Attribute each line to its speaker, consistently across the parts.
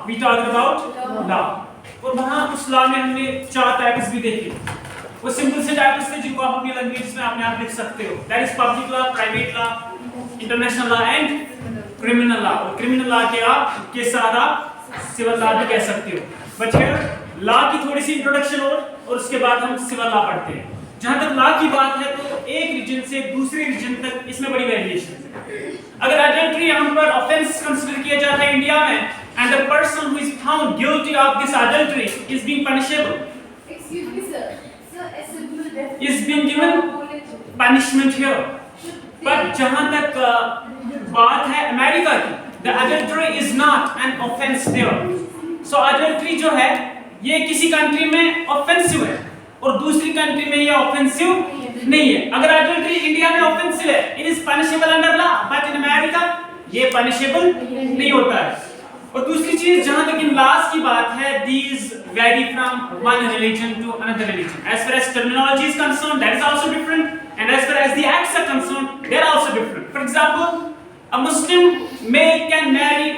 Speaker 1: We talk about law. और वहां उस लॉ में हमने 4 टाइप्स भी देखे। वो सिंपल से टाइप्स थे जिनको आप अपनी लैंग्वेज में अपने आप लिख सकते हो। That is public law, private law, international law and criminal law. और क्रिमिनल लॉ के साथ आप सिविल लॉ भी कह सकते हो। बट हियर लॉ की थोड़ी सी इंट्रोडक्शन और उसके बाद हम सिविल लॉ पढ़ते हैं। जहां तक लॉ की बात है तो एक रीजन से दूसरे रीजन तक इसमें बड़ी वेरिएशन है। अगर अडल्ट्री यहाँ पर ऑफेंस कंसीडर किया जाता है इंडिया में, and the person who is found guilty of this adultery is being punishable,
Speaker 2: Excuse me, sir. Sir, a simple definition.
Speaker 1: is being given punishment here. पर जहां तक बात है अमेरिका की, the adultery is not an offense there. So adultery जो है ये किसी कंट्री में ऑफेंसिव है और दूसरी कंट्री में ये ऑफेंसिव नहीं है। अगर adultery इंडिया में ऑफेंसिव है, it is punishable under law, but in America ये punishable नहीं होता है। और दूसरी चीज जहां तक इन लॉज की बात है, these vary from one religion to another religion. As far as terminology is concerned, that is also different, and as far as the acts are concerned, they are also different. For example, a Muslim male can marry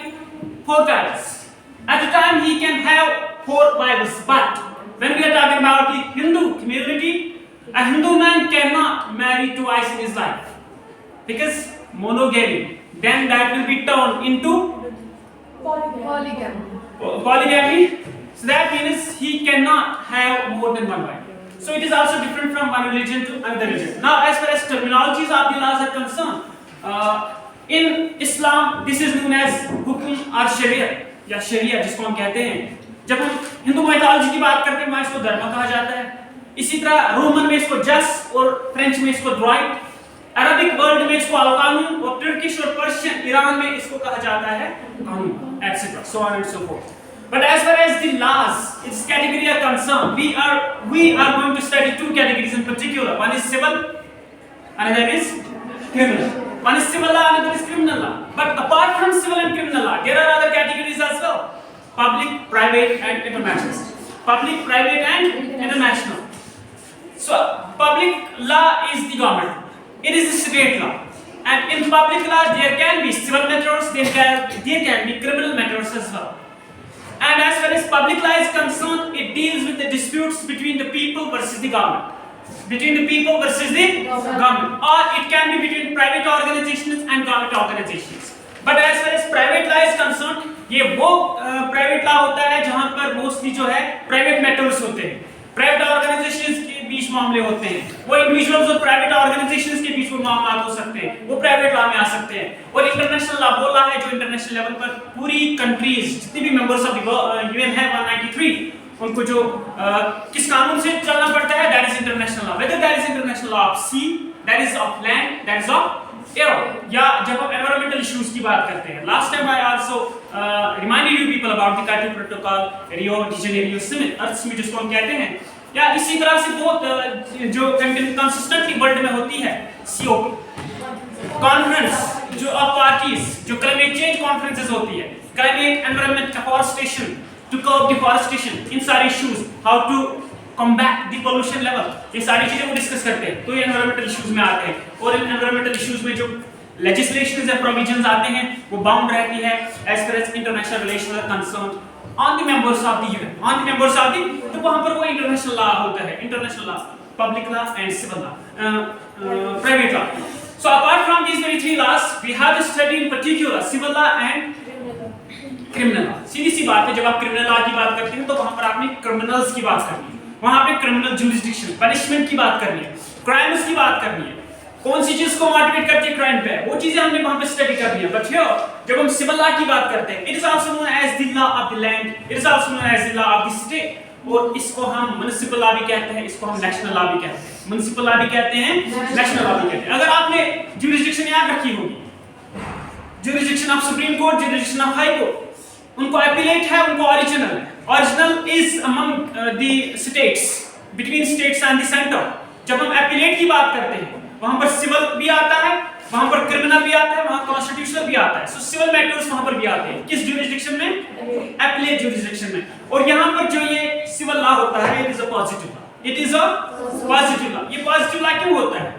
Speaker 1: 4 times. At a time he can have 4 wives. But when we are talking about the Hindu community, a Hindu man cannot marry twice in his life because monogamy. Then that will be turned into polygamy. So that means he cannot have more than 1 wife. So it is also different from one religion to another religion. Now, as far as terminologies of the laws are concerned, in Islam this is known as हुक्म और शरिया या शरिया जिसको हम कहते हैं। जब हम Hindu mythology की बात करते हैं वहाँ इसको धर्म कहा जाता है। इसी तरह रोमन में इसको जस और फ्रेंच में इसको ड्रॉइट, अरबिक वर्ल्ड में इसको अल-कानून और तुर्किश और पर्शियन ईरान में इसको कहा जाता है कानून, etcetera, so on and so fourth. But as far as the laws, its category are concerned, we are going to study 2 categories in particular. One is civil, another is criminal. One is civil law, another is criminal law. But apart from civil and criminal law, there are other categories as well: public, private, and international. Public, private, and international. So, public law is the government. It is the state law. And in public law, there can be civil matters, there can be criminal matters as well. And as far as public law is concerned, it deals with the disputes between the people versus the government. Between the people versus the government. Or it can be between private organizations and government organizations. But as far as private law is concerned, ये वो private law होता है जहाँ पर mostly जो है private matters होते हैं। Private organizations के बीच मामले होते हैं, वो individuals और private organizations के बीच में मामला हो सकते हैं, वो private law में आ सकते हैं। और international law वो law है जो international level पर पूरी countries जितनी भी members of the UN है 193, उनको जो किस कानून से चलना पड़ता है, that is international law. Whether that is international law of sea, that is of land, that is of air, या जब हम environmental issues की बात करते हैं। Last time I also reminded you people about the Kyoto Protocol, Rio de Janeiro Summit, earth summit जिसको हम कहते हैं, या इसी तरह से बहुत जो कंसिस्टेंटली वर्ल्ड में होती है COP कॉन्फ्रेंस जो ऑफ पार्टीज, जो क्लाइमेट चेंज कॉन्फ्रेंसेस होती है, climate environment deforestation, to curb deforestation, इन सारे issues, how to combat the pollution level, ये सारी चीजें वो डिस्कस करते हैं। तो ये एनवायरमेंटल इश्यूज में आते हैं और इन एनवायरमेंटल इश्यूज में जो लेजिस्लेशंस एंड प्रोविजंस आते हैं वो बाउंड रहती है as far as international relations are concerned on the members of the UN, on the members of the, तो वहाँ पर वो international law होता है, international law, public law and civil law, private law. So apart from these very 3 laws, we have to study in particular civil law and criminal law. सीधी सी बात है, जब आप criminal law की बात करते हैं तो वहाँ पर आपने criminals की बात करनी है, वहाँ पे criminal jurisdiction, punishment की बात करनी है, crimes की बात करनी है, कौन सी चीज को मोटिवेट करती है क्राइम पे, वो चीजें हमने वहां पे स्टडी करनी है। बट हियर जब हम सिविल लॉ की बात करते हैं, it is also known as the law of the land, it is also known as the law of the state, और इसको हम म्युनिसिपल लॉ भी कहते हैं, इसको हम नेशनल लॉ भी कहते हैं। म्युनिसिपल लॉ भी कहते हैं, नेशनल लॉ भी कहते हैं। अगर आपने ज्यूरिसडिक्शन याद रखी होगी, jurisdiction of supreme court, jurisdiction of high court, उनको एपिलेट है, उनको ओरिजिनल है। Original is among the states, between states and the centre. जब हम एपिलेट की बात करते हैं वहां पर सिविल भी आता है, वहां पर क्रिमिनल भी आता है, वहां कॉन्स्टिट्यूशनल भी आता है। सो सिविल मैटर्स वहां पर भी आते हैं, किस ज्यूरिसडिक्शन में? एपिलेट ज्यूरिसडिक्शन में। और यहां पर जो ये सिविल लॉ होता है, it is a positive law, it is a positive law. ये पॉजिटिव लॉ क्यों होता है?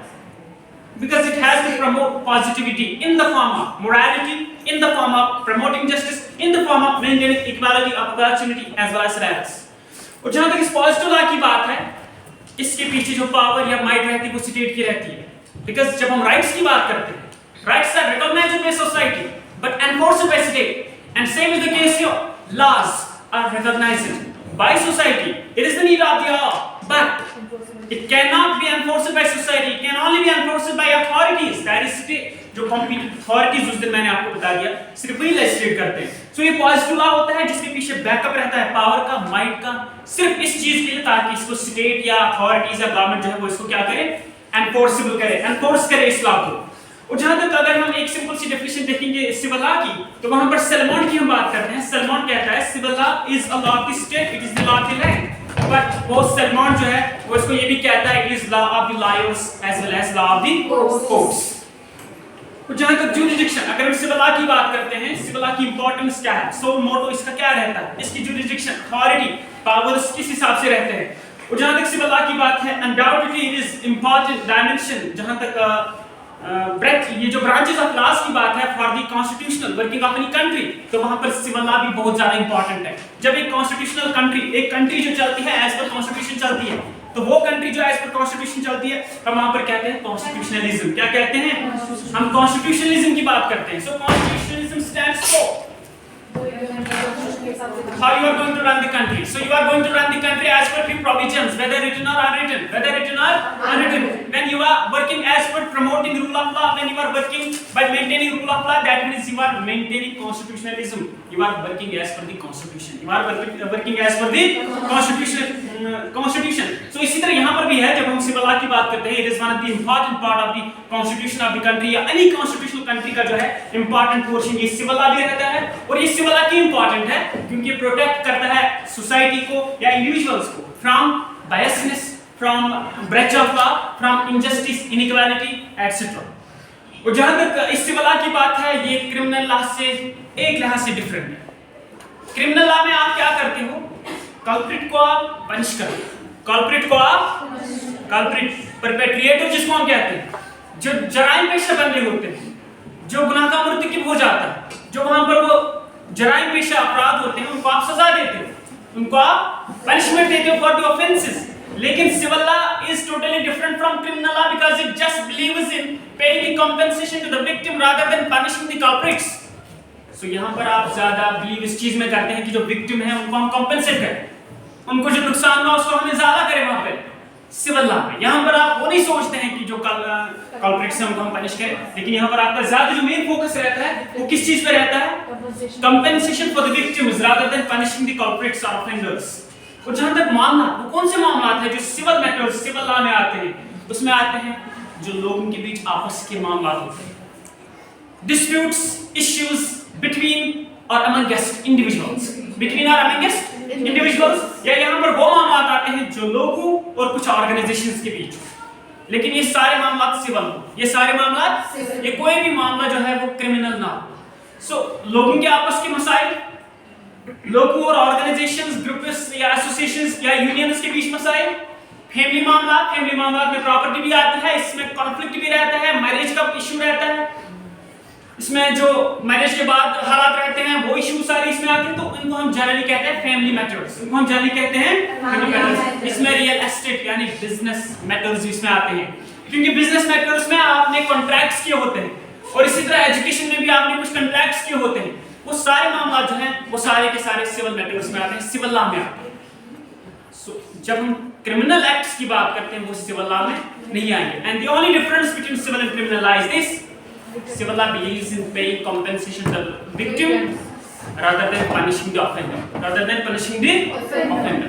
Speaker 1: Because it has to promote positivity in the form of morality, in the form of promoting justice, in the form of maintaining equality of opportunity as well as rights. और जहां तक इस positive law की बात है, इसके पीछे जो पावर या माइट रहती है वो स्टेट की रहती है, बिकॉज जब हम राइट्स की बात करते हैं, rights are recognised by society but enforced by state, and same is the case here, laws are recognised by society. It is the need of the hour, but it cannot be enforced by society. It can only be enforced by authorities. That is state. जो competent authorities, उस दिन मैंने आपको बता दिया, सिर्फ वही legislate करते हैं. So ये positive law होता है जिसके पीछे बैकअप रहता है पावर का, माइट का, सिर्फ इस चीज के लिए ताकि इसको स्टेट या अथॉरिटीज या गवर्नमेंट जो है वो इसको क्या करे, एनफोर्सेबल करे, एनफोर्स करे इस लॉ को. और जहां तक अगर हम एक सिंपल सी डेफिनेशन देखेंगे सिविल लॉ की, तो वहां पर सैलमन की हम बात करते हैं. सैलमन कहता है civil law is a law of the state, it is the law of the land. But वो सैलमन जो है वो इसको ये भी कहता है it is law of the lawyers as well as law of the courts. और जहां तक जुरिडिक्शन, अगर हम सिविल लॉ की बात करते हैं, सिविल लॉ की इंपॉर्टेंस क्या है, सो मोटो इसका क्या रहता है, इसकी जुरिडिक्शन, अथॉरिटी, पावर्स किस हिसाब से रहते हैं. और जहां तक सिविल लॉ की बात है, undoubtedly it is important dimension. जहां तक ब्रेथ, ये जो ब्रांचेस ऑफ लॉज की बात है for the constitutional working of any country, तो वहां पर सिविल लॉ भी बहुत ज्यादा इंपॉर्टेंट है. जब एक कॉन्स्टिट्यूशनल कंट्री, एक कंट्री जो चलती है एज पर कॉन्स्टिट्यूशन चलती है, तो वो कंट्री जो एज पर कॉन्स्टिट्यूशन चलती है, हम वहां पर कहते हैं कॉन्स्टिट्यूशनलिज्म. क्या कहते हैं, हम कॉन्स्टिट्यूशनलिज्म की बात करते हैं. So constitutionalism stands for how you are going to run the country. So you are going to run the country as per the provisions, whether written or unwritten, whether written or unwritten. When you are working as per promoting rule of law, when you are working by maintaining rule of law, that means you are maintaining constitutionalism. You are working as per the constitution. You are working as per the constitution. So इसी तरह यहाँ पर भी है, जब हम civil law की बात करते हैं, it is one of the important part of the constitution of the country, या any constitutional country का जो है important portion ये सिविल लॉ भी रहता है. और ये सिविल लॉ क्यों important है, क्योंकि प्रोटेक्ट करता है सोसाइटी को या इंडिविजुअल्स को from biasness, from breach of law, from injustice, inequality etcetera. और जहां तक इस सिविल लॉ की बात है, ये क्रिमिनल लॉ से एक लिहाज से डिफरेंट है. क्रिमिनल लॉ में आप क्या करते हो, कल्प्रिट को आप पनिश करते हो, कल्प्रिट को आप, कल्प्रिट परपेट्रिएटर जिसको हम कहते हैं, जो जराइम पेशा बंदे होते हैं, जो गुनाह का मुर्तकिब हो जाता है, जो वहां पर वो जराइम पेशा अपराध होते हैं, उनको आप सजा देते हो, उनको आप पनिशमेंट देते हो फॉर द ऑफेंसेस. लेकिन civil law is totally different from criminal law because it just believes in paying the compensation to the victim rather than punishing the culprits. So यहां पर आप ज्यादा बिलीव इस चीज में करते हैं कि जो विक्टिम है उनको हम कंपनसेट करें, उनको जो नुकसान हुआ उसको हमें ज्यादा करें. वहां पे सिविल लॉ में यहां पर आप वो नहीं सोचते हैं कि जो कल्प्रिट्स हैं उनको हम पनिश करें, लेकिन यहां पर आपका ज्यादा जो मेन फोकस रहता है वो किस चीज पे रहता है, compensation for the victims rather than punishing the culprits और ऑफेंडर्स. और जहां तक मामला, वो कौन से मामला हैं जो सिविल मैटर्स सिविल लॉ में आते हैं, उसमें आते हैं जो लोगों के बीच आपस के मामला होते हैं, डिस्प्यूट्स, इश्यूज बिटवीन और अमंगस्ट इंडिविजुअल्स, बिटवीन और अमंगस्ट इंडिविजुअल्स, या यहाँ पर वो मामला आते हैं जो लोगों और कुछ ऑर्गेनाइजेशंस के बीच. लेकिन ये सारे मामला सिविल, ये सारे मामला, ये कोई भी मामला जो है वो क्रिमिनल ना. सो लोगों के आपस के मसाइल, लोगों और ऑर्गेनाइजेशंस, ग्रुप्स या एसोसिएशंस या यूनियंस के बीच मसाइल, फैमिली मामला, फैमिली मामला में प्रॉपर्टी भी आती है, इसमें कॉन्फ्लिक्ट भी रहता है, मैरिज का इशू रहता है, इसमें जो मैरिज के बाद हालात रहते हैं वो इशू सारे इसमें आते हैं. तो इनको हम जनरली कहते हैं फैमिली मैटर्स, इनको हम जनरली कहते हैं फैमिली मैटर्स. इसमें रियल एस्टेट यानी बिजनेस मैटर्स इसमें आते हैं, क्योंकि बिजनेस मैटर्स में आपने कॉन्ट्रैक्ट्स किए होते हैं, और इसी तरह एजुकेशन में भी आपने कुछ कॉन्ट्रैक्ट्स किए होते हैं. वो सारे मामला जो हैं वो सारे के सारे सिविल मैटर्स में आते हैं, सिविल लॉ में आते हैं. सो जब हम क्रिमिनल एक्ट्स की बात करते हैं वो सिविल लॉ में नहीं आएंगे. And the only difference between civil and criminal law is this, civil law believes in paying compensation to the victim rather than punishing the offender, rather than punishing the offender.